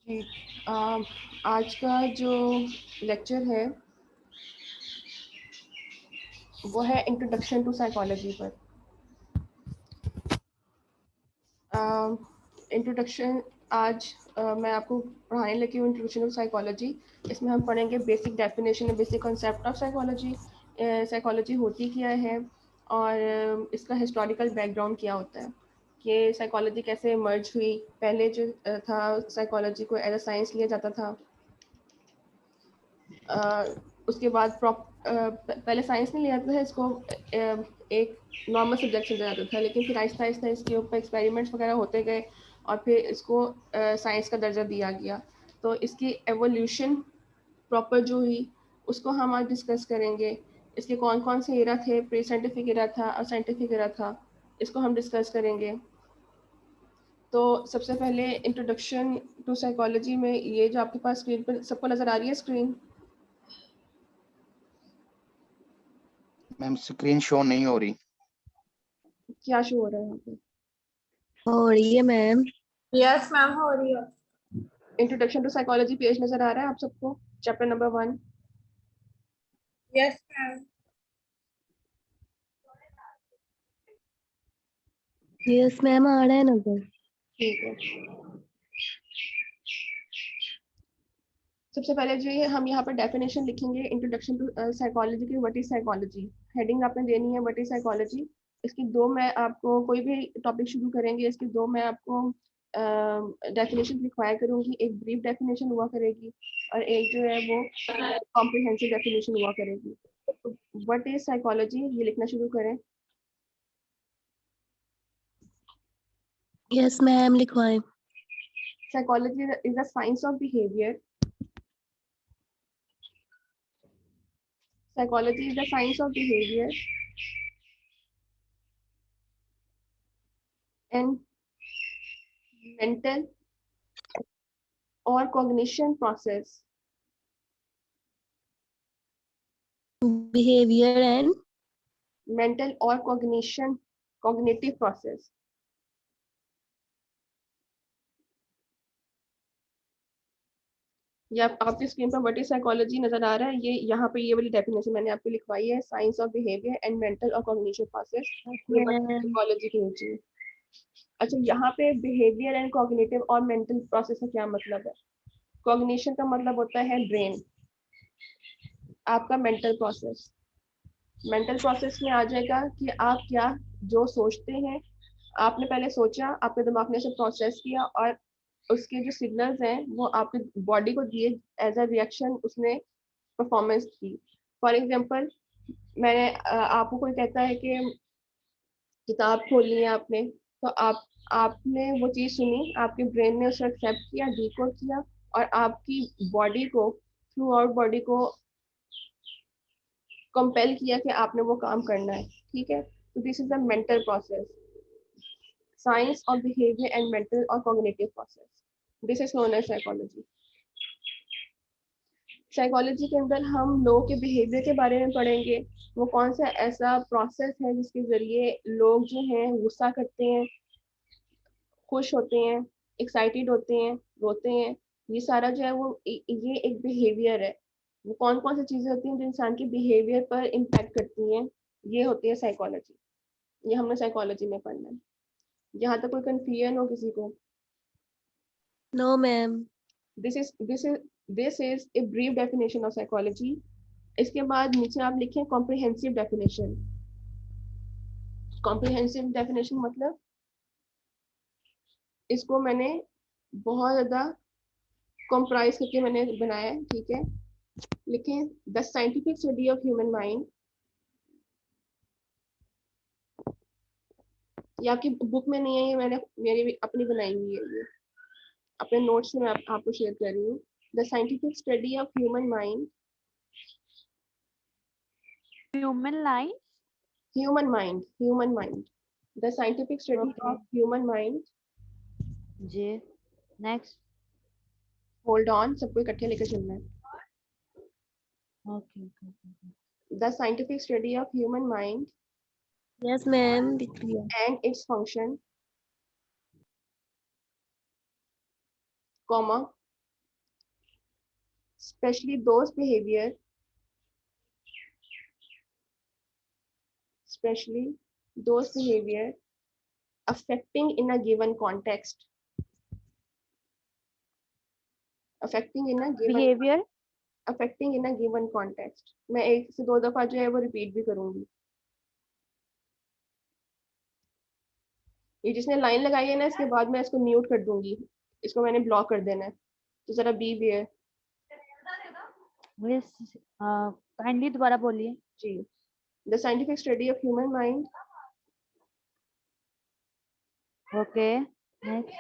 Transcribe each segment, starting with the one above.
जी। आज का जो लेक्चर है वो है इंट्रोडक्शन टू साइकोलॉजी पर। इंट्रोडक्शन आज मैं आपको पढ़ाने लगी हूँ इंट्रोडक्शन टू साइकोलॉजी। इसमें हम पढ़ेंगे basic definition, basic concept of psychology, psychology होती क्या है और इसका हिस्टोरिकल बैकग्राउंड क्या होता है, कि साइकोलॉजी कैसे मर्ज हुई। पहले जो था साइकोलॉजी को एज अ साइंस लिया जाता था। उसके बाद पहले साइंस नहीं लिया जाता था इसको, एक नॉर्मल सब्जेक्ट समझा जाता था, लेकिन फिर आहिस्ता आहिस्ता इसके ऊपर एक्सपेरिमेंट्स वगैरह होते गए और फिर इसको साइंस का दर्जा दिया गया। तो इसकी एवोल्यूशन प्रॉपर जो हुई उसको हम आज डिस्कस करेंगे। इसके कौन कौन से एरा थे, प्री साइंटिफिक एरा था और साइंटिफिक एरा था, इसको हम डिस्कस करेंगे। तो सबसे पहले इंट्रोडक्शन टू साइकोलॉजी में ये जो आपके पास स्क्रीन पर सबको नज़र आ रही है स्क्रीन? मैम स्क्रीन शो नहीं हो रही। क्या शो हो रहा है यहाँ पे? हो रही है मैम। यस मैम हो रही है। इंट्रोडक्शन टू साइकोलॉजी पेज नजर आ रहा है आप सबको, chapter number 1। Yes ma'am. Yes ma'am आ रहा है नंबर। ठीक है। सबसे पहले जो ये हम यहाँ पर डेफिनेशन लिखेंगे इंट्रोडक्शन टू साइकोलॉजी की। व्हाट इज साइकोलॉजी, हेडिंग आपने देनी है व्हाट इज साइकोलॉजी। इसकी दो मैं आपको, कोई भी टॉपिक शुरू करेंगे इसकी दो मैं आपको डेफिनेशन लिखवाया करूंगी। एक ब्रीफ डेफिनेशन हुआ करेगी और एक जो है वो कॉम्प्रिहेंसिव डेफिनेशन हुआ करेगी। व्हाट इज साइकोलॉजी ये लिखना शुरू करें। यस मैम लिखवाएं। Psychology is the science of behavior. Psychology is the science of behavior and mental or cognition process. Behavior and Mental or cognitive process. ये आपकी स्क्रीन पर व्हाट इज साइकोलॉजी नजर आ रहा है। ये यहाँ पे ये वाली डेफिनेशन मैंने आपको लिखवाई है, science of behaviour and mental और कॉग्निशन प्रोसेस। ये साइकोलॉजी की होती है। अच्छा, यहाँ पे बिहेवियर एंड कॉग्निटिव और मेंटल प्रोसेस का क्या मतलब है? कॉग्निशन का मतलब होता है ब्रेन। आपका मेंटल प्रोसेस, मेंटल प्रोसेस में आ जाएगा कि आप क्या जो सोचते हैं, आपने पहले सोचा, आपके दिमाग ने उसे प्रोसेस किया और उसके जो सिग्नल्स हैं वो आपके बॉडी को दिए, एज अ रिएक्शन उसने परफॉर्मेंस की। फॉर एग्जांपल, मैंने आपको कोई कहता है कि किताब खोलनी है आपने, तो आपने वो चीज़ सुनी, आपके ब्रेन ने उसे एक्सेप्ट किया, डिकोड किया और आपकी बॉडी को, थ्रू आउट बॉडी को कंपेल किया कि आपने वो काम करना है। ठीक है, तो this is the mental process, science of behaviour and mental और cognitive process. This is known as psychology. Psychology के अंदर हम लोगों के बिहेवियर के बारे में पढ़ेंगे। वो कौन सा ऐसा प्रोसेस है जिसके जरिए लोग जो हैं गुस्सा करते हैं, खुश होते हैं, एक्साइटेड होते हैं, रोते हैं। ये सारा जो है वो ये एक बिहेवियर है। वो कौन कौन सी चीजें होती हैं जो इंसान के बिहेवियर पर इम्पैक्ट करती हैं, ये होती है साइकोलॉजी। ये हमने साइकोलॉजी में पढ़ना है। यहाँ तक कोई कंफ्यूजन हो किसी को? No ma'am. This is a brief definition of psychology. इसके बाद नीचे आप लिखें कॉम्प्रिहेंसिव डेफिनेशन। कॉम्प्रिहेंसिव डेफिनेशन मतलब, इसको मैंने बहुत ज्यादा कॉम्प्राइज करके मैंने बनाया है। ठीक है, लिखें the scientific study of human mind. ये आपकी बुक में नहीं है, ये मैंने मेरी अपनी बनाई हुई है। ये अपने नोट्स में आपको शेयर कर रही हूँ। The scientific study of human mind. Human line. Human mind. The scientific study of human mind. जी नेक्स्ट। होल्ड ऑन, सबको इकट्ठे लेकर चलना है। Okay. The scientific study of human mind yes ma'am लिख लिया। And its function, comma, especially those behavior affecting in a given context, affecting in a given Behavior. affecting in a given context। मैं एक से दो दफा जो है वो रिपीट भी करूंगी। ये जिसने लाइन लगाई है ना, इसके बाद मैं इसको म्यूट कर दूंगी, इसको मैंने ब्लॉक कर देना है, तो जरा बी वेयर। Please, kindly दोबारा बोलिए। जी, the scientific study of human mind. Okay. Next.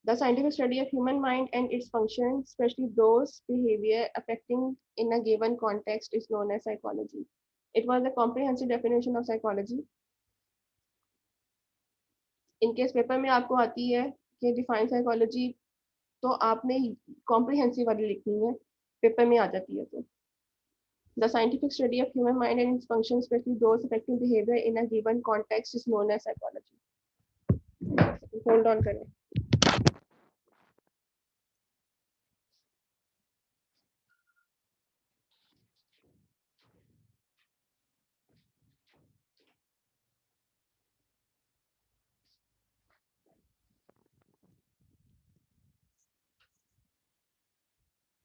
The scientific study of human mind and its function, especially those behavior affecting in a given context, is known as psychology. It was a comprehensive definition of psychology. In case paper में आपको आती है कि define psychology, तो आपने comprehensive वाली लिखनी है, पेपर में आ जाती है तो। The scientific study of human mind and its functions, especially those affecting behavior in a given context, is known as psychology. Hold on करें।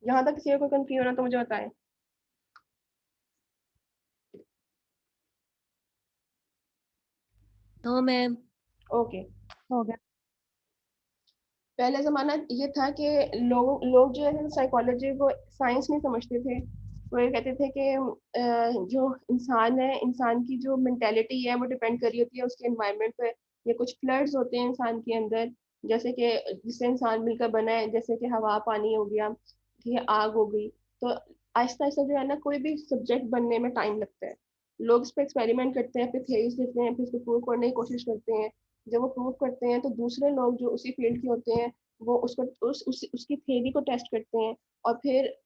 यहाँ तक किसी को कंफ्यूज होना तो मुझे बताएं। No, ma'am. ओके। हो गया। पहले जमाना ये था कि लोग जो है साइकोलॉजी को साइंस नहीं समझते थे। वो ये कहते थे कि जो इंसान है, इंसान की जो मेंटेलिटी है वो डिपेंड कर रही होती है उसके एनवायरनमेंट पे। ये कुछ फ्लड्स होते हैं इंसान के अंदर, जैसे कि जिससे इंसान मिलकर बना है, जैसे कि हवा पानी हो गया, ठीक है, आग हो गई। तो आहिस्ता आहिस्ता जो है ना, कोई भी सब्जेक्ट बनने में टाइम लगता है। लोग इस पर एक्सपेरिमेंट करते हैं, फिर थेरीज देते हैं, फिर उसको प्रूव करने की कोशिश करते हैं। जब वो प्रूव करते हैं तो दूसरे लोग जो उसी फील्ड के होते हैं वो उसको उसकी थ्योरी को टेस्ट करते हैं, और फिर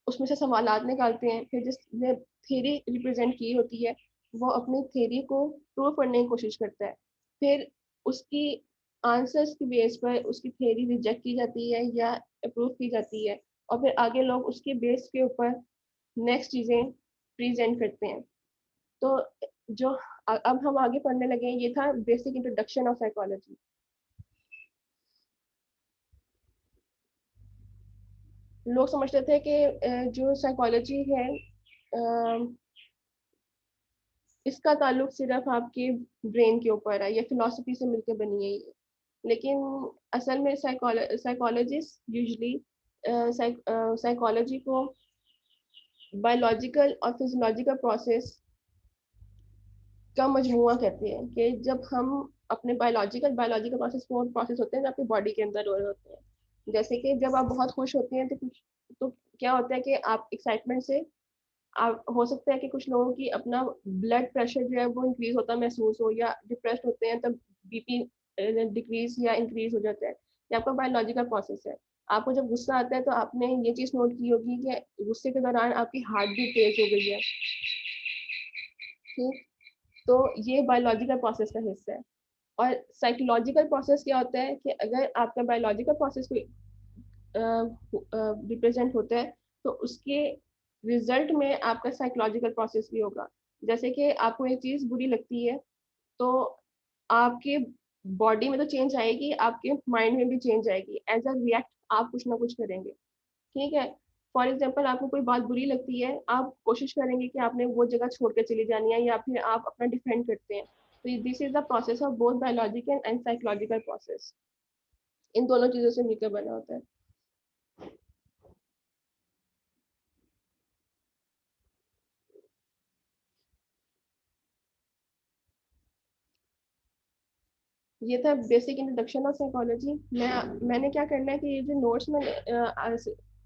उसमें से सवालात निकालते हैं। फिर जिसने थ्योरी रिप्रेजेंट की होती है वो अपनी थ्योरी को प्रूव करने की कोशिश करता है। फिर उसकी आंसर्स की बेस पर उसकी थ्योरी रिजेक्ट की जाती है या अप्रूव की जाती है, और फिर आगे लोग उसके बेस के ऊपर नेक्स्ट चीज़ें प्रेजेंट करते हैं। तो जो अब हम आगे पढ़ने लगे हैं, ये था बेसिक इंट्रोडक्शन ऑफ साइकोलॉजी। लोग समझते थे कि जो साइकोलॉजी है इसका ताल्लुक सिर्फ आपके ब्रेन के ऊपर है, या फिलॉसफी से मिलकर बनी है ये। लेकिन असल में साइकोलॉजिस्ट यूजुअली साइकोलॉजी को बायोलॉजिकल और फिजियोलॉजिकल प्रोसेस का मजमुआ कहते हैं। कि जब हम अपने बायोलॉजिकल प्रोसेस होते हैं जो आपकी बॉडी के अंदर हो रहे होते हैं। जैसे कि जब आप बहुत खुश होते हैं तो क्या होता है कि आप एक्साइटमेंट से आप हो सकता है कि कुछ लोगों की अपना ब्लड प्रेशर जो है वो इंक्रीज होता महसूस हो, या डिप्रेस्ड होते हैं तब बीपी डिक्रीज या इंक्रीज हो जाता है। ये आपका बायोलॉजिकल प्रोसेस है। आपको जब गुस्सा आता है तो आपने ये चीज़ नोट की होगी कि गुस्से के दौरान आपकी हार्ट बीट तेज हो गई है, ठीक। तो ये बायोलॉजिकल प्रोसेस का हिस्सा है। और साइकोलॉजिकल प्रोसेस क्या होता है कि अगर आपका बायोलॉजिकल प्रोसेस कोई रिप्रेजेंट होता है तो उसके रिजल्ट में आपका साइकोलॉजिकल प्रोसेस भी होगा। जैसे कि आपको एक चीज़ बुरी लगती है तो आपके बॉडी में तो चेंज आएगी, आपके माइंड में भी चेंज आएगी। एज अ रिएक्ट आप कुछ ना कुछ करेंगे, ठीक है। फॉर एग्जाम्पल आपको कोई बात बुरी लगती है, आप कोशिश करेंगे कि आपने वो जगह छोड़ के चली जानी है, या फिर आप अपना डिफेंड करते हैं। तो this is the process of both biological and psychological process. इन दोनों चीज़ों से मिलकर बना होता है। ये था बेसिक इंट्रोडक्शन ऑफ साइकोलॉजी। मैंने क्या करना है कि ये जो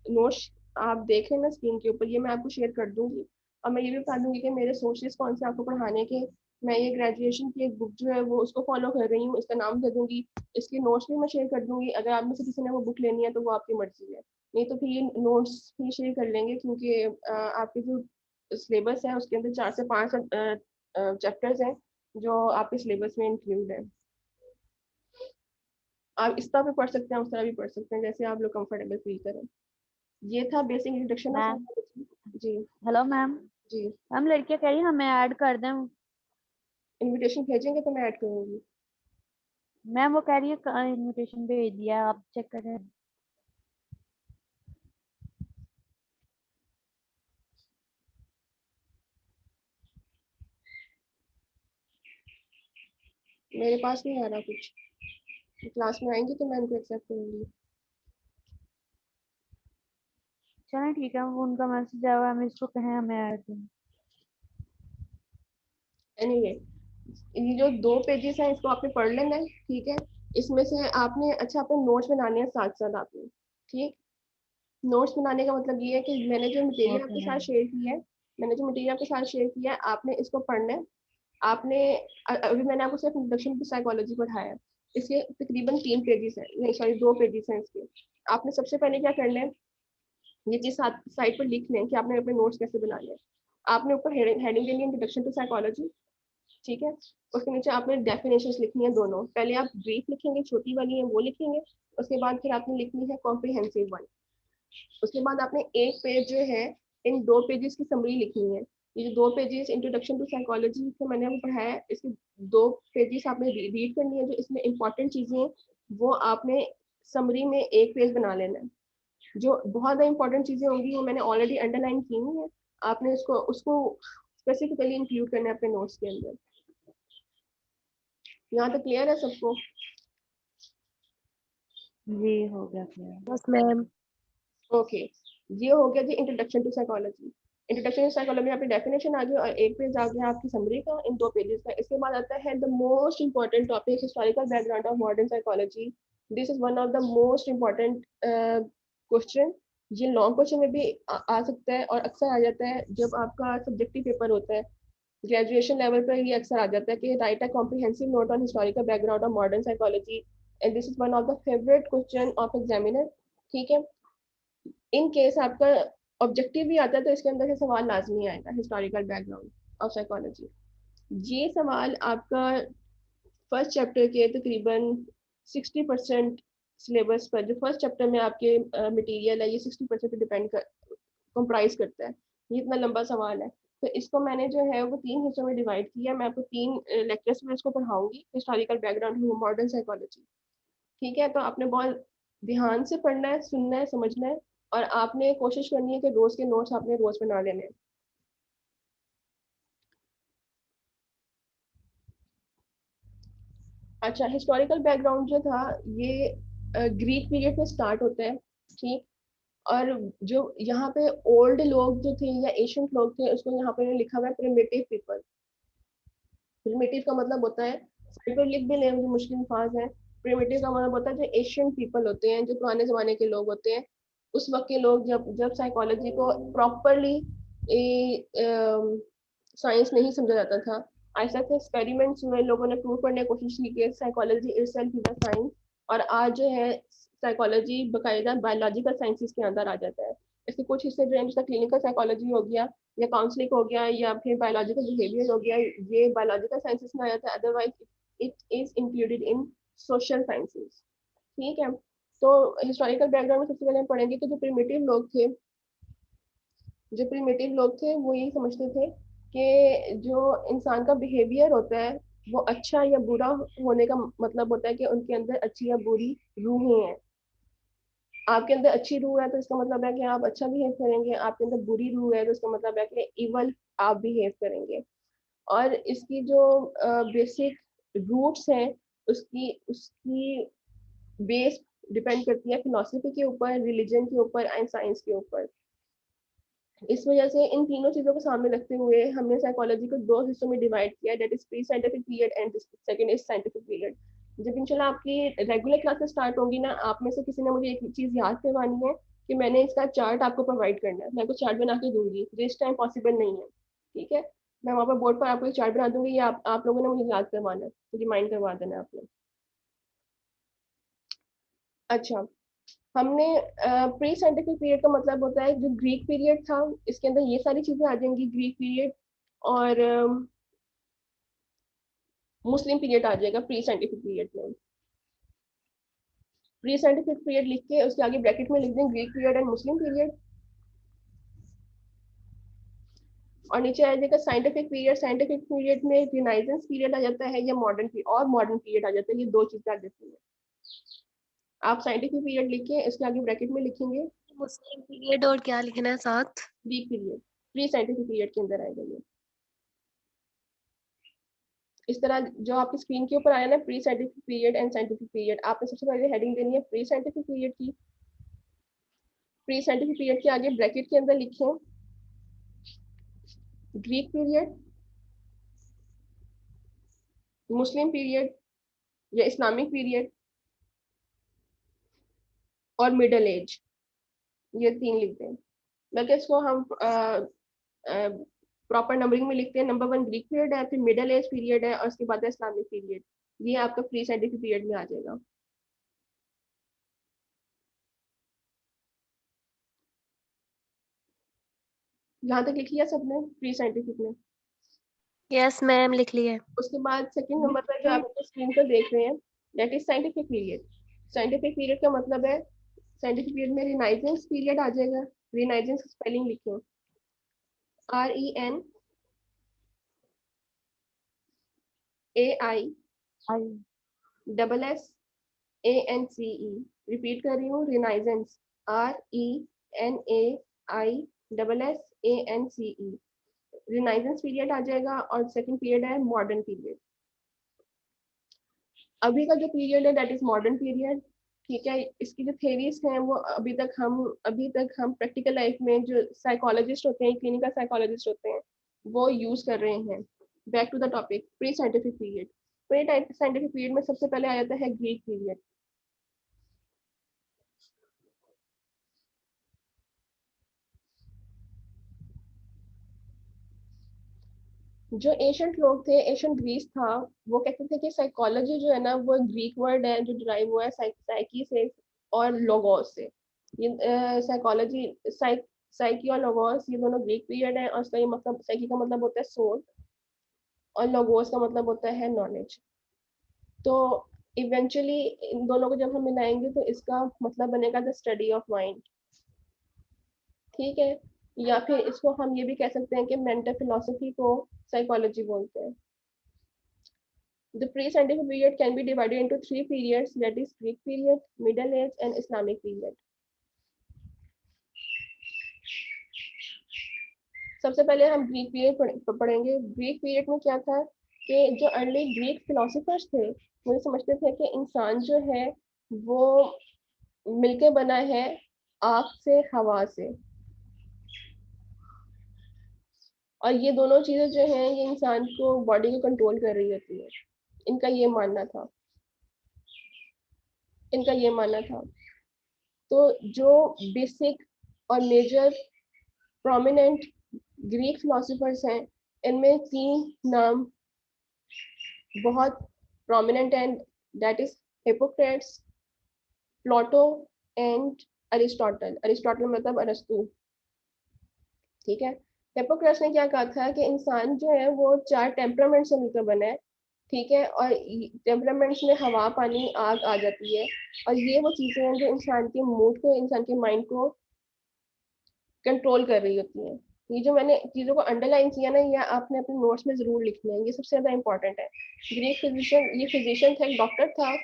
नोट्स आप देख रहे हैं ना स्क्रीन के ऊपर, ये मैं आपको शेयर कर दूंगी। और मैं ये भी बता दूंगी कि मेरे सोर्सेज कौन से आपको पढ़ाने के। मैं ये ग्रेजुएशन की एक बुक जो है वो उसको फॉलो कर रही हूँ, इसका नाम दे दूंगी। इसके नोट्स भी मैं शेयर कर दूंगी। अगर आप में से किसी ने वो बुक लेनी है तो वो आपकी मर्जी है, नहीं तो फिर ये नोट्स ही शेयर कर लेंगे, क्योंकि आपके जो सिलेबस है उसके अंदर 4 से 5 चैप्टर्स हैं जो आपके सिलेबस में इंक्लूड है। आप इस तरह भी पढ़ सकते हैं, उस तरह भी पढ़ सकते हैं, जैसे आप लोग कंफर्टेबल फील करें। ये था basic introduction of ma'am psychology. जी हेलो मैम। जी। मैम लड़कियां कह रही हैं हमें ऐड कर दें। इनविटेशन भेजेंगे तो मैं ऐड करूँगी। मैम वो कह रही है इनविटेशन भेज दिया है, आप चेक करें। मेरे पास नहीं आ रहा कुछ, क्लास में आएंगे तो मैं उनको एक्सेप्ट करूँगी। चलें ठीक है, वो उनका मैसेज आया हुआ है, हम इसको कहें हमें ऐड दें। एनीवे, ये जो 2 पेजेस हैं इसको आपने पढ़ लेना है, ठीक है। इसमें से आपने अपने नोट्स बनाने हैं साथ साथ आपने, ठीक। नोट्स बनाने का मतलब ये है कि मैंने जो मटेरियल ओके आपके साथ मैम। शेयर किया है, आपने इसको पढ़ना है। आपने अभी मैंने आपको सिर्फ इंट्रोडक्शन टू साइकोलॉजी पढ़ाया है। इसके तकरीबन 3 पेजेस हैं, नहीं सॉरी 2 पेजेस हैं इसके। आपने सबसे पहले क्या करना है, ये चीज साइड पर लिख लें कि आपने अपने नोट्स कैसे बनाने हैं। आपने ऊपर हेडिंग देनी है इंट्रोडक्शन टू साइकोलॉजी, ठीक है। उसके नीचे आपने डेफिनेशंस लिखनी है दोनों। पहले आप ब्रीफ लिखेंगे, छोटी वाली है वो लिखेंगे। उसके बाद फिर आपने लिखनी है कॉम्प्रिहेंसिव वन। उसके बाद आपने एक पेज जो है, इन 2 पेजेस की समरी लिखनी है। ये जो 2 पेजेस इंट्रोडक्शन टू साइकोलॉजी को मैंने आपको पढ़ाया है, इसके 2 पेजेस आपने रीड करनी है। जो इसमें इंपॉर्टेंट चीजें हैं वो आपने समरी में एक पेज बना लेना है। जो बहुत ज़्यादा इंपॉर्टेंट चीजें होंगी वो मैंने ऑलरेडी अंडरलाइन की हुई है, आपने उसको उसको स्पेसिफिकली इंक्लूड करना है अपने नोट्स के अंदर। यहाँ तक क्लियर है सबको? जी हो गया क्लियर। Yes ma'am. ओके, ये हो गया जी introduction to psychology. Introduction to psychology में आपकी डेफिनेशन आ गई और एक पेज आ गया आपकी समरी का इन 2 पेजेस का। इसके बाद आता है the most important topic, historical background of modern psychology. This is one of the most important question. ये लॉन्ग क्वेश्चन में भी आ सकता है और अक्सर आ जाता है जब आपका सब्जेक्टिव पेपर होता है। ग्रेजुएशन लेवल पर ये अक्सर आ जाता है कि right a comprehensive note on historical background of modern psychology, and this is one of the favourite question of examiner, ठीक है। इन केस आपका ऑब्जेक्टिव भी आता है तो इसके अंदर से सवाल लाजमी आएगा, हिस्टोरिकल बैकग्राउंड ऑफ साइकोलॉजी। ये सवाल आपका फर्स्ट चैप्टर के तकरीबन 60% सिलेबस पर, जो फर्स्ट चैप्टर में आपके मटेरियल है, ये 60% पे डिपेंड कर कंप्राइज करता है। ये इतना लंबा सवाल है, तो इसको मैंने जो है वो 3 हिस्सों में डिवाइड किया। मैं आपको 3 लेक्चर्स में इसको पढ़ाऊंगी, हिस्टोरिकल बैकग्राउंड मॉडर्न साइकोलॉजी, ठीक है। तो आपने बहुत ध्यान से पढ़ना है, सुनना है, समझना है, और आपने कोशिश करनी है कि रोज के नोट्स आपने रोज बना लेने हैं। अच्छा, हिस्टोरिकल बैकग्राउंड जो था ये ग्रीक पीरियड में स्टार्ट होता है, ठीक। और जो यहाँ पे ओल्ड लोग जो थे या एशियंट लोग थे, उसको यहाँ पे लिखा हुआ है प्रिमिटिव पीपल। प्रिमिटिव का मतलब होता है, साइड पर लिख भी लें जो मुश्किल अल्फाज है। प्रिमिटिव का मतलब होता है जो एशियंट पीपल होते हैं, जो पुराने जमाने के लोग होते हैं। उस वक्त के लोग जब जब साइकोलॉजी को प्रॉपरली साइंस नहीं समझा जाता था, ऐसे ऐसे एक्सपेरिमेंट्स हुए, लोगों ने प्रूव करने की कोशिश की कि psychology itself is a science. और आज जो है साइकोलॉजी बाकायदा बायोलॉजिकल साइंसेस के अंदर आ जाता है। इसके कुछ हिस्से जो है, जैसे क्लिनिकल साइकोलॉजी हो गया या काउंसलिंग हो गया या फिर बायोलॉजिकल बिहेवियर हो गया, ये बायोलॉजिकल साइंसेस में आ जाता है। Otherwise it is included in social sciences, ठीक है। तो हिस्टोरिकल बैकग्राउंड में सबसे पहले हम पढ़ेंगे कि जो प्रिमिटिव लोग थे वो यही समझते थे कि जो इंसान का बिहेवियर होता है वो अच्छा या बुरा होने का मतलब होता है कि उनके अंदर अच्छी या बुरी रूहें हैं। आपके अंदर अच्छी रूह है तो इसका मतलब है कि आप अच्छा बिहेव करेंगे, आपके अंदर बुरी रूह है तो इसका मतलब है कि इवल आप बिहेव करेंगे। और इसकी जो बेसिक रूट्स हैं, उसकी उसकी बेस डिपेंड करती है फिलोसफी के ऊपर, रिलीजन के ऊपर एंड साइंस के ऊपर। इस वजह से इन तीनों चीजों को सामने रखते हुए हमने साइकोलॉजी को 2 हिस्सों में डिवाइड किया, that is pre scientific period and second is scientific period. जब इंशाल्लाह आपकी रेगुलर क्लासेस स्टार्ट होंगी ना, आप में से किसी ने मुझे एक चीज याद करवानी है कि मैंने इसका चार्ट आपको प्रोवाइड करना है। मैं आपको चार्ट बना के दूंगी, जो इस टाइम पॉसिबल नहीं है, ठीक है। मैं वहाँ पर बोर्ड पर आपको एक चार्ट बना दूंगी, या आप लोगों ने मुझे याद करवाना है, तो रिमाइंड करवा देना है आपने। अच्छा, हमने प्री साइंटिफिक पीरियड का मतलब होता है जो ग्रीक पीरियड था, इसके अंदर ये सारी चीजें आ जाएंगी ग्रीक पीरियड। और मुस्लिम पीरियड आ जाएगा प्री साइंटिफिक पीरियड में। प्री साइंटिफिक पीरियड लिख के उसके आगे ब्रैकेट में लिख दें Greek period and Muslim period, और नीचे आ जाएगा साइंटिफिक पीरियड। साइंटिफिक पीरियड में रिनाइजेंस पीरियड आ जाता है या मॉडर्न पीरियड आ जाता है, ये दो चीजें आ जाती हैं। आप साइंटिफिक पीरियड लिख के इसके आगे ब्रैकेट में लिखेंगे मुस्लिम पीरियड और क्या लिखना है साथ? Greek period, pre scientific period के अंदर आएगा ये। इस तरह जो आपकी स्क्रीन के ऊपर आया ना pre scientific period and scientific period, आपने सबसे पहले हेडिंग देनी है प्री साइंटिफिक पीरियड की। प्री साइंटिफिक पीरियड के आगे ब्रैकेट के अंदर लिखें ग्रीक पीरियड, मुस्लिम पीरियड या इस्लामिक पीरियड और मिडल एज, ये तीन लिख दें। बल्कि इसको हम प्रॉपर नंबरिंग में लिखते हैं। नंबर 1 ग्रीक पीरियड है, फिर मिडल एज पीरियड है और उसके बाद है इस्लामिक पीरियड। ये आपका प्री साइंटिफिक पीरियड में आ जाएगा। यहाँ तक लिख लिया सबने प्री साइंटिफिक में? यस मैम, लिख लिया। उसके बाद सेकंड नंबर पर जो आप अपने स्क्रीन पर देख रहे हैं that is scientific period. Scientific period का मतलब है साइंटिफिक पीरियड में रिनाइजेंस पीरियड आ जाएगा। रिनाइजेंस स्पेलिंग लिखें RENAISSANCE। रिपीट कर रही हूँ, रिनाइजेंस RENAISSANCE। रिनाइजेंस पीरियड आ जाएगा और सेकंड पीरियड है मॉडर्न पीरियड। अभी का जो पीरियड है दैट इज मॉडर्न पीरियड। ठीक है, इसकी जो थेरीज हैं वो अभी तक हम प्रैक्टिकल लाइफ में जो साइकोलॉजिस्ट होते हैं, क्लिनिकल साइकोलॉजिस्ट होते हैं, वो यूज कर रहे हैं। Back to the topic, pre scientific period. Pre scientific period में सबसे पहले आ जाता है ग्रीक पीरियड। जो एशियंट लोग थे, एशियंट ग्रीस था, वो कहते थे कि साइकोलॉजी जो है ना वो ग्रीक वर्ड है जो डिराइव हुआ है साइकी से और लोगोस से। ये साइकोलॉजी साइकी और लोगोस ये दोनों ग्रीक पीरियड है और उसका ये मतलब साइकी का मतलब होता है सोल और लोगोस का मतलब होता है नॉलेज। तो इवेंचुअली इन दोनों को जब हम मिलाएंगे तो इसका मतलब बनेगा द स्टडी ऑफ माइंड। ठीक है, या फिर इसको हम ये भी कह सकते हैं कि मेंटल फिलोसफी को साइकोलॉजी बोलते हैं। The pre-scientific period can be divided into three periods, that is Greek period, Middle Age and Islamic period. सबसे पहले हम ग्रीक पीरियड पढ़ेंगे। ग्रीक पीरियड में क्या था कि जो अर्ली ग्रीक फिलोसफर्स थे वो समझते थे कि इंसान जो है वो मिलके बना है आग से, हवा से, और ये दोनों चीजें जो हैं ये इंसान को बॉडी को कंट्रोल कर रही होती है। इनका ये मानना था। तो जो बेसिक और मेजर प्रोमिनेंट ग्रीक फिलोसफर्स हैं इनमें तीन नाम बहुत प्रोमिनेंट हैं, that is Hippocrates, Plato and Aristotle. Aristotle मतलब अरस्तु। ठीक है, हिप्पोक्रेट्स ने क्या कहा था कि इंसान जो है वो 4 टेम्परामेंट से मिलकर बना है। ठीक है, और टेम्परामेंट्स में हवा, पानी, आग आ जाती है, और ये वो चीजें हैं जो इंसान के मूड को, इंसान के माइंड को कंट्रोल कर रही होती हैं। ये जो मैंने चीज़ों को अंडरलाइन किया ना, ये आपने अपने नोट्स में जरूर लिखना है, ये सबसे ज़्यादा इंपॉर्टेंट है। ग्रीक फिजिशियन, ये फिजिशियन था, एक डॉक्टर था,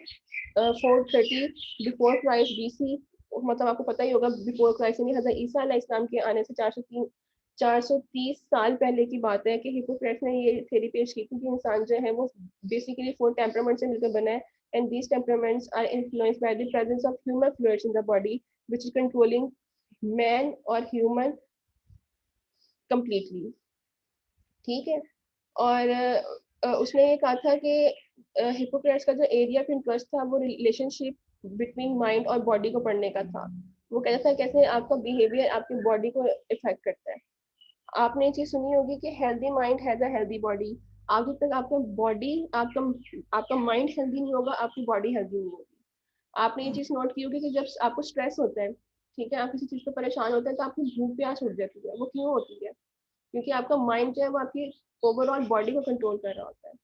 430 बिफोर क्राइस्ट BC, मतलब आपको पता ही होगा बिफोर क्राइस्ट यानी हज़रत ईसा अलैहिस्सलाम के आने से 430 साल पहले की बात है कि हिप्पोक्रेट्स ने ये थ्योरी पेश की थी कि इंसान जो है वो बेसिकली 4 टेम्परामेंट से मिलकर बना है, and these temperaments are influenced by the presence of human fluids in the body which is controlling man और ह्यूमन कंप्लीटली। ठीक है, और उसने ये कहा था कि हिप्पोक्रेट्स का जो एरिया ऑफ इंटरेस्ट था वो रिलेशनशिप बिटवीन माइंड और बॉडी को पढ़ने का था। वो कहता था कैसे आपका बिहेवियर आपकी बॉडी को इफेक्ट करता है। आपने ये चीज सुनी होगी कि healthy mind has a healthy body. आगे तक आपका बॉडी, आपका माइंड हेल्दी नहीं होगा, आपकी बॉडी हेल्दी नहीं होगी। आपने ये चीज नोट की होगी कि जब आपको स्ट्रेस होता है, ठीक है, आप किसी चीज पर परेशान होते हैं तो आपकी भूख प्यास उठ जाती है। वो क्यों होती है? क्योंकि आपका माइंड जो है वो आपकी ओवरऑल बॉडी को कंट्रोल कर रहा होता है।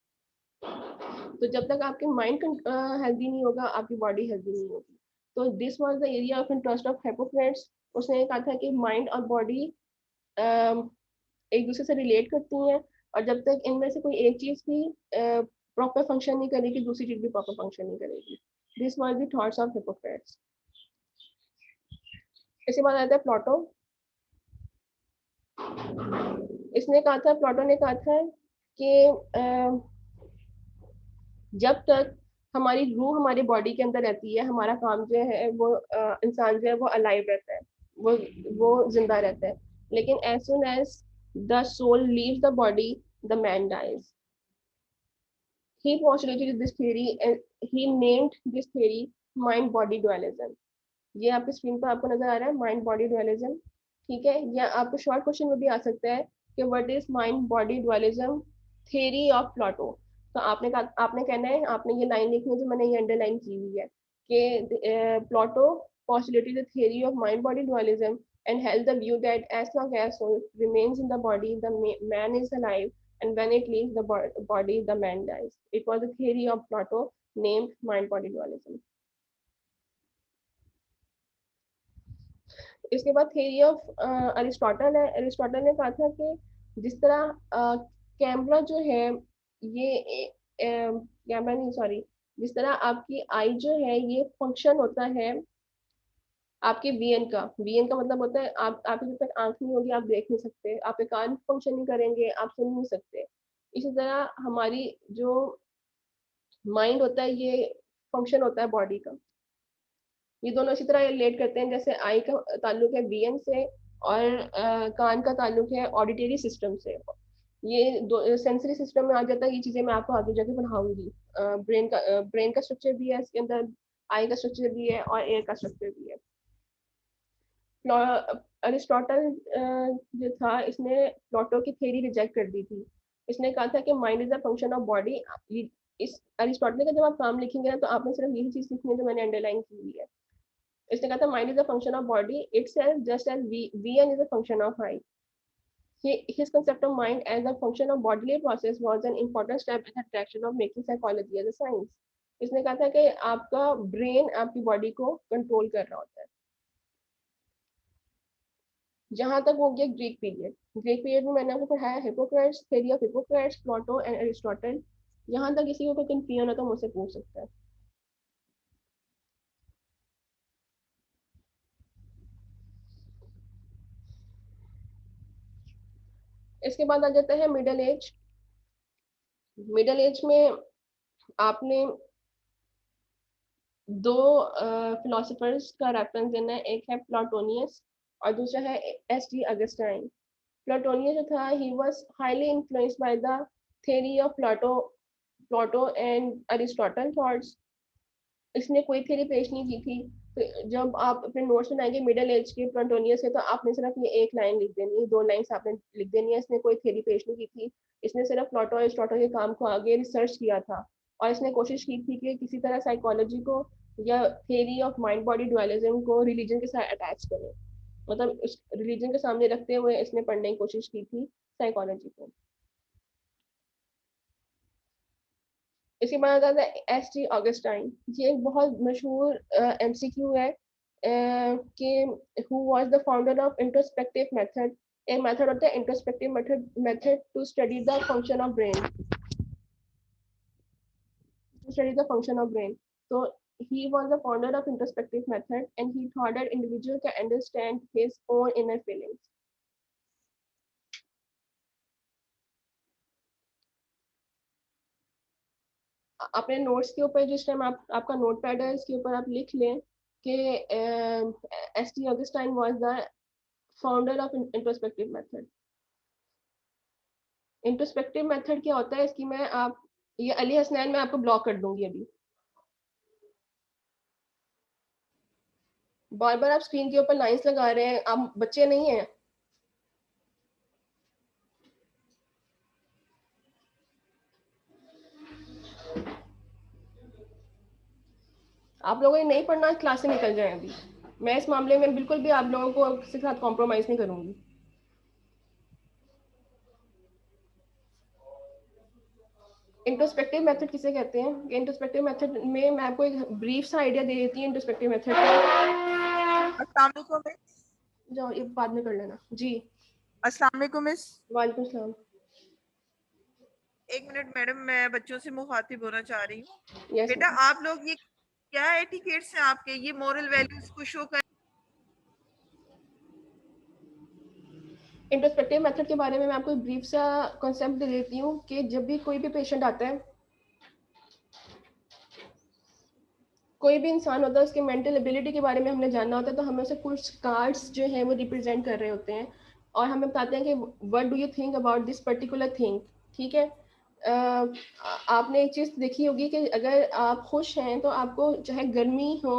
तो जब तक आपके माइंड हेल्दी नहीं होगा, आपकी बॉडी हेल्दी नहीं होगी। तो this was the area of interest of Hippocrates. उसने कहा था कि माइंड और बॉडी एक दूसरे से रिलेट करती हैं, और जब तक इनमें से कोई एक चीज भी प्रॉपर फंक्शन नहीं करेगी, दूसरी चीज भी प्रॉपर फंक्शन नहीं करेगी। This was the thoughts of Hippocrates. इसके बाद आता है प्लेटो। इसने कहा था, प्लेटो ने कहा था कि जब तक हमारी रूह हमारी बॉडी के अंदर रहती है, हमारा काम जो है वो इंसान जो है वो अलाइव रहता है, वो जिंदा रहता है। लेकिन as soon as the soul leaves the body, the man dies. He postulated this theory and he named this theory mind body dualism. ये आपकी स्क्रीन पर आपको नजर आ रहा है, माइंड बॉडी डुअलिज्म। ठीक है, या आपको शॉर्ट क्वेश्चन में भी आ सकता है कि what is mind body dualism theory of Plato. तो आपने कहना है, आपने ये लाइन लिखनी है जो मैंने ये अंडरलाइन की हुई है कि प्लेटो postulated the theory of mind body dualism and held the view that as long as soul remains in the body, the man is alive, and when it leaves the body, the man dies. It was a theory of Plato named mind body dualism. इसके बाद theory of Aristotle है। Aristotle ने कहा था कि जिस तरह camera जो है ये कैमरा नहीं, सॉरी, जिस तरह आपकी आई जो है ये फंक्शन होता है आपके वीएन का मतलब होता है आपकी जब तक आंख नहीं होगी आप देख नहीं सकते, आपके कान फंक्शन नहीं करेंगे, आप सुन नहीं सकते। इसी तरह हमारी जो माइंड होता है ये फंक्शन होता है बॉडी का। ये दोनों इसी तरह रिलेट करते हैं जैसे आई का ताल्लुक है वीएन से और कान का ताल्लुक है ऑडिटरी सिस्टम से। ये दो सेंसरी सिस्टम में आ जाता है, ये चीजें मैं आपको आगे जाके पढ़ाऊंगी। ब्रेन का स्ट्रक्चर भी है इसके अंदर, आई का स्ट्रक्चर भी है और एयर का स्ट्रक्चर भी है। अरिस्टोटल जो था इसने प्लेटो की थ्योरी रिजेक्ट कर दी थी। इसने कहा था कि mind is a function of body. इस अरिस्टोटल का जब आप काम लिखेंगे ना तो आपने सिर्फ यही चीज लिखनी है जो मैंने अंडरलाइन की हुई है। इसने कहा था mind is a function of body itself just as vision is a function of eye. His concept of mind as a function of bodily process was an important step in the direction of making psychology as a science. इसने कहा था कि आपका brain आपकी body को control कर रहा होता है। जहां तक हो गया ग्रीक पीरियड। ग्रीक पीरियड में मैंने आपको पढ़ाया Hippocrates, theory of Hippocrates, Plato and Aristotle. यहाँ तक किसी को कोई कंफ्यूजन हो तो मुझसे पूछ सकता है। इसके बाद आ जाता है मिडल एज। मिडल एज में आपने दो फिलोसफर्स का रेफरेंस देना है, एक है प्लाटोनियस और दूसरा है एस.टी. अगस्टाइन। प्लाटोनियस जो था he was highly influenced by the theory of Plato and Aristotle thoughts. इसने कोई थ्योरी पेश नहीं की थी। तो जब आप अपने नोट्स बनाएंगे मिडल एज के प्लाटोनियस से तो आपने सिर्फ ये एक लाइन लिख देनी है, 2 लाइन्स आपने लिख देनी है। इसने कोई थ्योरी पेश नहीं की थी, इसने सिर्फ प्लेटो अरिस्टोटल के काम को आगे रिसर्च किया था और इसने कोशिश की थी कि किसी तरह साइकोलॉजी को या theory of mind body dualism को रिलीजन के साथ अटैच करें, मतलब उस रिलीजन के सामने रखते हुए इसने पढ़ने की कोशिश की थी साइकोलॉजी को। इसके बाद आता है एस.टी. ऑगस्टाइन। ये एक बहुत मशहूर एमसीक्यू है कि who was the founder of introspective method. एक मेथड होता है introspective method to study the function of brain, तो he was the founder of introspective method and he thought that individual can understand his own inner feelings. अपने notes के ऊपर जिस time आपका note pad है इसके ऊपर आप लिख लें कि ST. Augustine was the founder of introspective method. Introspective method क्या होता है इसकी मैं आप ये अली हसनैन मैं आपको ब्लॉक कर दूंगी अभी। बार बार आप स्क्रीन के ऊपर लाइंस लगा रहे हैं, आप बच्चे नहीं हैं। आप लोगों ने नहीं पढ़ना, क्लास से निकल जाए अभी। मैं इस मामले में बिल्कुल भी आप लोगों को किसी के साथ कॉम्प्रोमाइज नहीं करूंगी। इंट्रोस्पेक्टिव मेथड किसे कहते हैं? इंट्रोस्पेक्टिव मेथड में मैं आपको एक ब्रीफ सा आइडिया दे देती हूँ इंट्रोस्पेक्टिव मेथड का। अस्सलाम वालेकुम मिस। जाओ ये बाद में कर लेना जी। अस्सलाम वालेकुम मिस। वालेकुम सलाम। एक मिनट मैडम, मैं बच्चों से मुखातिब होना चाह रही हूँ। यस बेटा आप लोग ये क्या एटिकेट्स हैं आपके, ये मॉरल वैल्यूज को शो कर। इंट्रोस्पेक्टिव मेथड के बारे में मैं आपको ब्रीफ सा कॉन्सेप्ट दे देती हूँ कि जब भी कोई भी पेशेंट आता है, कोई भी इंसान होता है, उसके मेंटल एबिलिटी के बारे में हमने जानना होता है, तो हमें उसे कुछ कार्ड्स जो है वो रिप्रेजेंट कर रहे होते हैं और हमें बताते हैं कि what do you think about this particular thing. ठीक है, आपने एक चीज़ देखी होगी कि अगर आप खुश हैं तो आपको चाहे गर्मी हो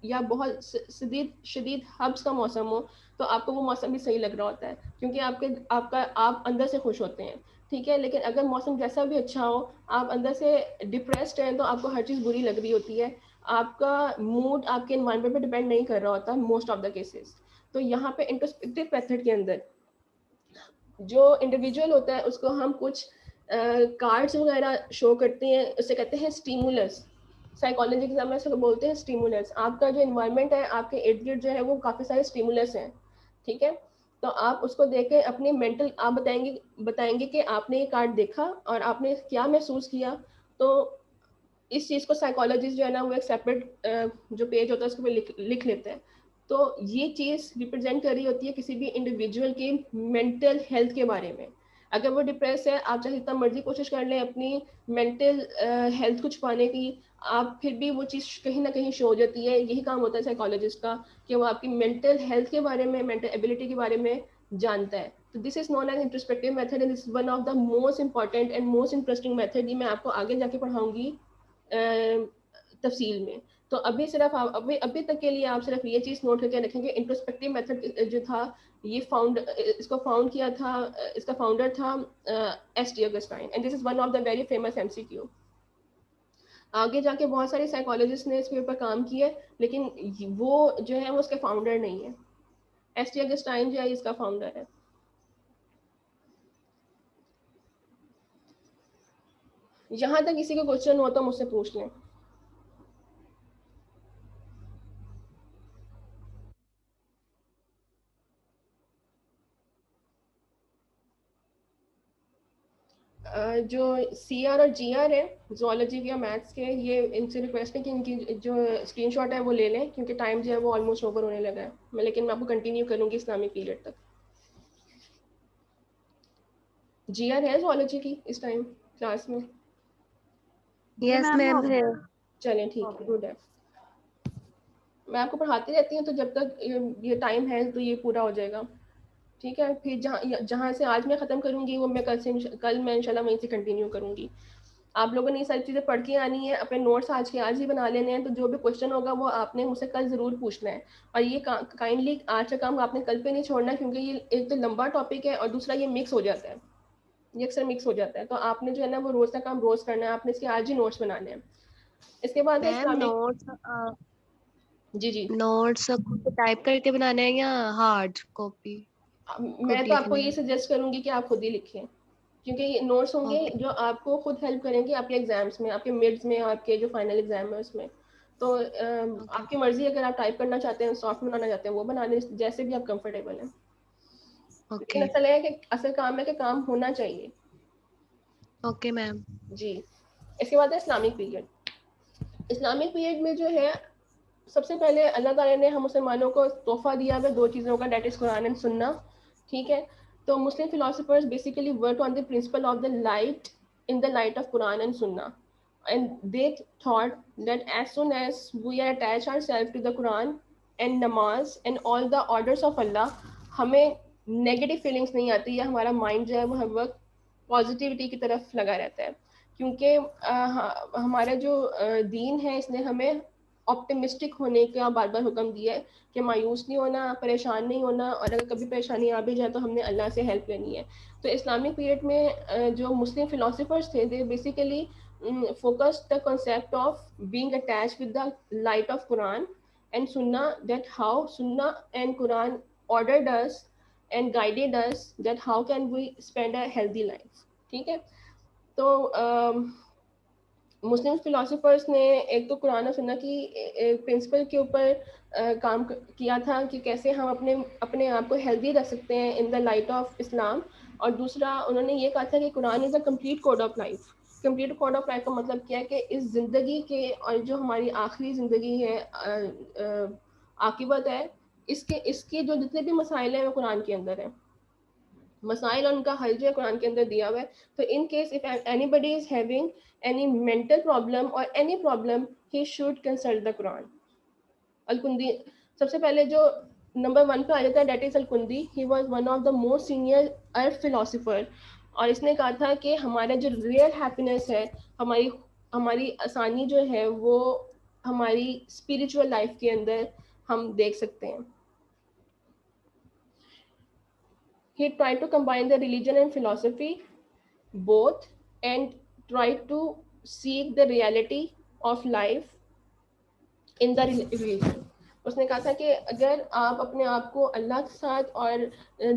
या बहुत शदीद शदीद हब्स का मौसम हो, तो आपको वो मौसम भी सही लग रहा होता है क्योंकि आप अंदर से खुश होते हैं। ठीक है, लेकिन अगर मौसम जैसा भी अच्छा हो, आप अंदर से डिप्रेस्ड हैं तो आपको हर चीज़ बुरी लग रही होती है। आपका मूड आपके एनवायरनमेंट पे डिपेंड नहीं कर रहा होता मोस्ट ऑफ द केसेस। तो यहाँ पे इंट्रोस्पेक्टिव मेथड के अंदर जो इंडिविजुअल होता है उसको हम कुछ कार्ड्स वगैरह शो करते हैं, उसे कहते हैं स्टिमुलस। साइकोलॉजी के में उसको बोलते हैं स्टिमुलस। आपका जो इन्वायरमेंट है, आपके इर्द गिर्द जो है वो काफ़ी सारे स्टिमुलस हैं। ठीक है, तो आप उसको देख के अपनी मेंटल आप बताएंगे कि आपने ये कार्ड देखा और आपने क्या महसूस किया। तो इस चीज़ को साइकोलॉजिस्ट जो है ना वो एक सेपरेट जो पेज होता है उसको लिख लेते हैं। तो ये चीज़ रिप्रेजेंट कर रही होती है किसी भी इंडिविजुअल की मेंटल हेल्थ के बारे में। अगर वो डिप्रेस है, आप चाहे जितना मर्जी कोशिश कर लें अपनी मेंटल हेल्थ को छुपाने की, आप फिर भी वो चीज़ कहीं ना कहीं शो हो जाती है। यही काम होता है साइकोलॉजिस्ट का कि वो आपकी मेंटल हेल्थ के बारे में, मेंटल एबिलिटी के बारे में जानता है। तो this is known as introspective method and this is one of the most important and most interesting method. ये मैं आपको आगे जाके पढ़ाऊंगी तफसील में। तो अभी सिर्फ आप अभी तक के लिए आप सिर्फ ये चीज़ नोट करके रखेंगे, इंट्रोस्पेक्टिव मेथड जो था ये इसको फाउंड किया था, इसका फाउंडर था ST. Augustine and this is one of the very famous MCQ. आगे जाके बहुत सारे साइकोलॉजिस्ट ने इसके ऊपर काम किया, लेकिन वो जो है वो उसके फाउंडर नहीं है। एस.टी. ऑगस्टाइन जो है इसका फाउंडर है। यहाँ तक किसी को क्वेश्चन हो तो मुझसे पूछ लें। जो CR और GR है जोलॉजी के या मैथ्स के, ये इनसे रिक्वेस्ट है कि इनकी जो स्क्रीनशॉट है वो ले लें क्योंकि टाइम जो है वो ऑलमोस्ट ओवर होने लगा है। लेकिन मैं आपको कंटिन्यू करूँगी इस्लामिक पीरियड तक। GR है जोलॉजी की इस टाइम क्लास में? यस मैम है। चलें ठीक है, गुड है। मैं आपको पढ़ाती रहती हूँ तो जब तक ये टाइम है तो ये पूरा हो जाएगा। ठीक है, फिर जहाँ से आज मैं ख़त्म करूँगी वो मैं कल मैं इंशाल्लाह वहीं से कंटिन्यू करूँगी। आप लोगों ने ये सारी चीज़ें पढ़ के आनी है, अपने नोट्स आज के आज ही बना लेने हैं। तो जो भी क्वेश्चन होगा वो आपने मुझसे कल ज़रूर पूछना है। और ये काइंडली आज का काम आपने कल पे नहीं छोड़ना क्योंकि ये एक तो लंबा टॉपिक है और दूसरा ये मिक्स हो जाता है, ये अक्सर मिक्स हो जाता है। तो आपने जो है ना वो रोज़ का काम रोज़ करना है, आपने इसके आज ही नोट्स बनाने हैं। इसके बाद है मैम इस्लामिक। जी नोट्स खुद टाइप करके बनाने हैं या हार्ड कॉपी? मैं तो आपको ये सजेस्ट करूंगी कि आप खुद ही लिखें क्योंकि ये नोट्स होंगे जो आपको खुद हेल्प करेंगे आपके एग्जाम्स में, आपके मिड्स में, आपके जो फाइनल एग्जाम है उसमें। तो आपकी मर्जी, अगर आप टाइप करना चाहते हैं, सॉफ्ट बनाना चाहते हैं वो बना लें, जैसे भी आप कंफर्टेबल हैं। लेकिन असल है कि असल काम है कि काम होना चाहिए। ओके मैम जी। इसके बाद है इस्लामिक पीरियड। इस्लामिक पीरियड में जो है सबसे पहले अल्लाह ताला ने हम मुसलमानों को तोहफा दिया है दो चीज़ों का, डेट इज कुरान एंड सुन्ना। ठीक है, तो Muslim philosophers basically work on the principle of the light in the light of Quran and Sunnah and they thought that as soon as we attach ourselves to the Quran and namaz and all the orders of Allah, हमें negative feelings नहीं आती या हमारा mind जो है वो हर वक्त positivity की तरफ लगा रहता है। क्योंकि हमारा जो दीन है इसने हमें ऑप्टिमिस्टिक होने का बार बार हुक्म दिया है कि मायूस नहीं होना, परेशान नहीं होना, और अगर कभी परेशानी आ भी जाए तो हमने अल्लाह से हेल्प लेनी है। तो इस्लामिक पीरियड में जो मुस्लिम फिलोसफर्स थे they basically focused the concept of being attached with the light of Quran and Sunnah, that how Sunnah and Quran ordered us and guided us that how can we spend a healthy life. ठीक है, तो मुस्लिम philosophers ने एक तो कुरान और सुन्नत की principal के ऊपर काम किया था कि कैसे हम अपने अपने आप को हेल्दी रख सकते हैं इन द लाइट ऑफ इस्लाम, और दूसरा उन्होंने ये कहा था कि Quran is a complete code of life. Complete code of life का मतलब क्या है कि इस ज़िंदगी के और जो हमारी आखिरी ज़िंदगी है, आकिबत है, इसके जो जितने भी मसाइल हैं वो कुरान के अंदर है। मसाइल और उनका हल जो है कुरान के अंदर दिया हुआ है। तो in case if anybody is having any mental problem or any problem, he should consult the Quran. Al-Kundi सबसे पहले जो नंबर 1 पे आ जाता है, that is Al-Kundi. He was one of the most senior earth philosopher, और इसने कहा था कि हमारा जो real happiness है, हमारी आसानी जो है वो हमारी spiritual life के अंदर हम देख सकते हैं। He tried to combine the religion and philosophy both and try to seek the reality of life in the religion. उसने कहा था कि अगर आप अपने आप को अल्लाह के साथ और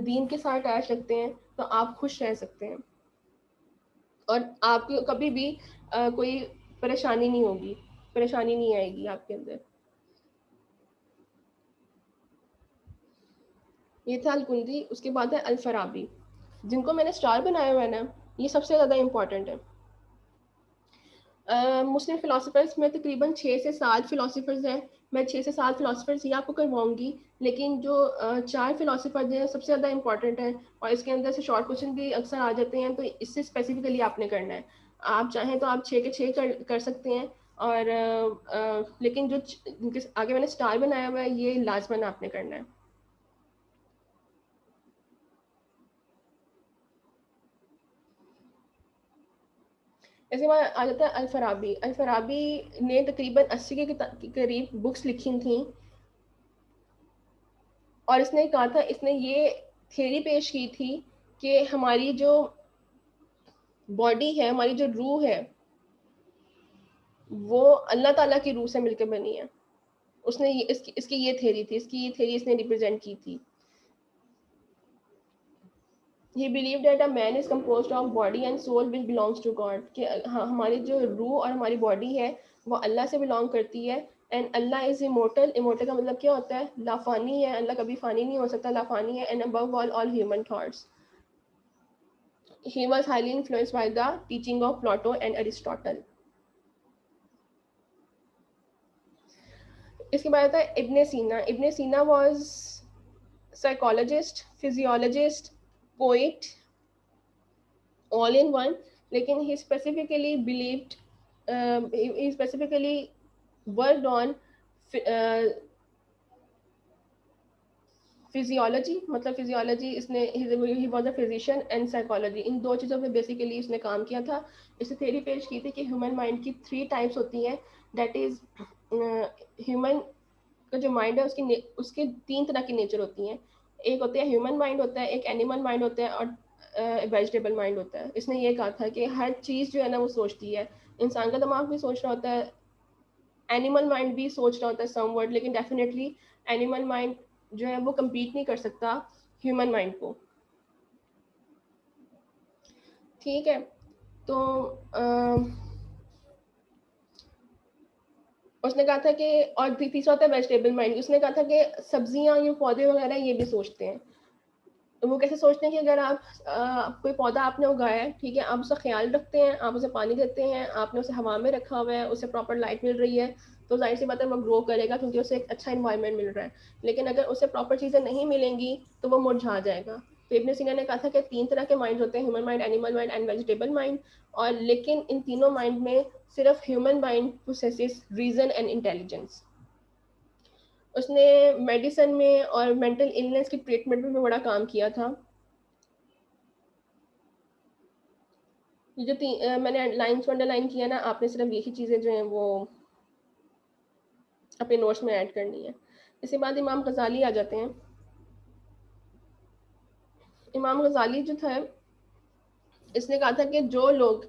दीन के साथ अटैच रखते हैं तो आप खुश रह सकते हैं और आपको कभी भी कोई परेशानी नहीं होगी, परेशानी नहीं आएगी आपके अंदर। ये था अल-कुंदी। उसके बाद है अल-फराबी, जिनको मैंने स्टार बनाया हुआ है ना, ये सबसे ज़्यादा इम्पोर्टेंट है। मुस्लिम फ़िलासफ़र्स में तकरीबन 6 से 7 फ़िलासफ़र्स हैं। मैं 6 से 7 फ़िलासफ़र्स ही आपको करवाऊँगी, लेकिन जो 4 फ़िलासफ़र्स हैं सबसे ज़्यादा इंपॉर्टेंट हैं और इसके अंदर से शॉर्ट क्वेश्चन भी अक्सर आ जाते हैं, तो इससे स्पेसिफिकली आपने करना है। आप चाहें तो आप 6 के 6 कर सकते हैं, और लेकिन जो जिनके आगे मैंने स्टार बनाया हुआ है ये लाजमन आपने करना है। इसके बाद आ जाता है अल-फराबी। अल-फराबी ने तकरीबन 80 के करीब बुक्स लिखी थी और इसने कहा था, इसने ये थ्योरी पेश की थी कि हमारी जो बॉडी है, हमारी जो रूह है, वो अल्लाह ताला की रूह से मिलकर बनी है। उसने इसकी ये थ्योरी थी, इसकी ये थ्योरी इसने रिप्रेजेंट की थी। He believed that a man is composed of body and soul which belongs to God, कि हाँ, हमारी जो रूह और हमारी बॉडी है वो अल्लाह से बिलोंग करती है। And Allah is immortal. Immortal का मतलब क्या होता है? लाफानी है, अल्लाह कभी फानी नहीं हो सकता, लाफानी है। And above all human thoughts. He was highly influenced by the teaching of Plato and Aristotle. इसके बाद आता है इब्ने सीना। इब्ने सीना was psychologist, physiologist, poet, all in one, लेकिन he specifically believed, he specifically worked on physiology, मतलब physiology इसने, he was a physician and psychology, इन दो चीज़ों पे बेसिकली इसने काम किया था। इसने थ्योरी पेश की थी कि ह्यूमन माइंड की 3 टाइप्स होती हैं। दैट इज ह्यूमन का जो माइंड है उसके 3 तरह की नेचर होती हैं। एक होता है ह्यूमन माइंड होता है, एक एनिमल माइंड होता है, और वेजिटेबल माइंड होता है। इसने ये कहा था कि हर चीज़ जो है ना वो सोचती है। इंसान का दिमाग भी सोच रहा होता है, एनिमल माइंड भी सोच रहा होता है समवर्ड, लेकिन डेफिनेटली एनिमल माइंड जो है वो कम्पीट नहीं कर सकता ह्यूमन माइंड को। ठीक है, तो उसने कहा था कि, और तीसरा होता है वेजिटेबल माइंड। उसने कहा था कि सब्जियां, ये पौधे वगैरह ये भी सोचते हैं। तो वो कैसे सोचते हैं कि अगर आप कोई पौधा आपने उगाया है, ठीक है, आप उसका ख्याल रखते हैं, आप उसे पानी देते हैं, आपने उसे हवा में रखा हुआ है, उसे प्रॉपर लाइट मिल रही है, तो जाहिर सी बात है वो ग्रो करेगा क्योंकि उसे एक अच्छा इन्वायरमेंट मिल रहा है। लेकिन अगर उसे प्रॉपर चीज़ें नहीं मिलेंगी तो वो मुरझा जाएगा। तो इब्ने सीना ने कहा था कि 3 तरह के माइंड होते हैं, human mind, animal mind and vegetable mind, और लेकिन इन तीनों माइंड में सिर्फ human mind possesses reason and intelligence. उसने मेडिसिन में और मेंटल इलनेस की ट्रीटमेंट में भी बड़ा काम किया था। ये जो मैंने लाइन्स को अंडरलाइन किया ना, आपने सिर्फ यही चीज़ें जो हैं वो अपने नोट्स में ऐड करनी है। इसके बाद इमाम गज़ाली आ जाते हैं। इमाम गज़ाली जो था, इसने कहा था कि जो लोग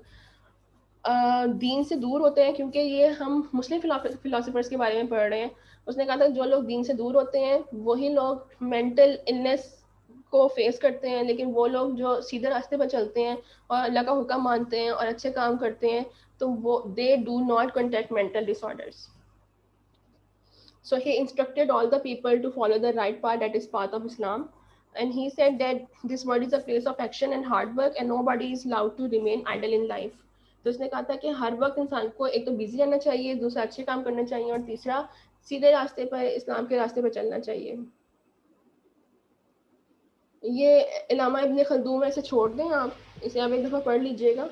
दीन से दूर होते हैं, क्योंकि ये हम मुस्लिम फिलोसफर्स के बारे में पढ़ रहे हैं, उसने कहा था जो लोग दीन से दूर होते हैं वही लोग मेंटल इलनेस को फेस करते हैं, लेकिन वो लोग जो सीधे रास्ते पर चलते हैं और अल्लाह का हुक्म मानते हैं और अच्छे काम करते हैं, तो वो they do not contract mental disorders. So he instructed all the people to follow the right path, that is path of Islam. And he said that this world is a place of action and hard work and nobody is allowed to remain idle in life. तो उसने कहा था कि हर वक्त इंसान को एक तो बिजी रहना चाहिए, दूसरा अच्छे काम करना चाहिए और तीसरा सीधे रास्ते पर, इस्लाम के रास्ते पर चलना चाहिए. ये इलामा इब्न खल्दून में से छोड़ दें आप, इसे आप एक दफ़ा पढ़ लीजिएगा.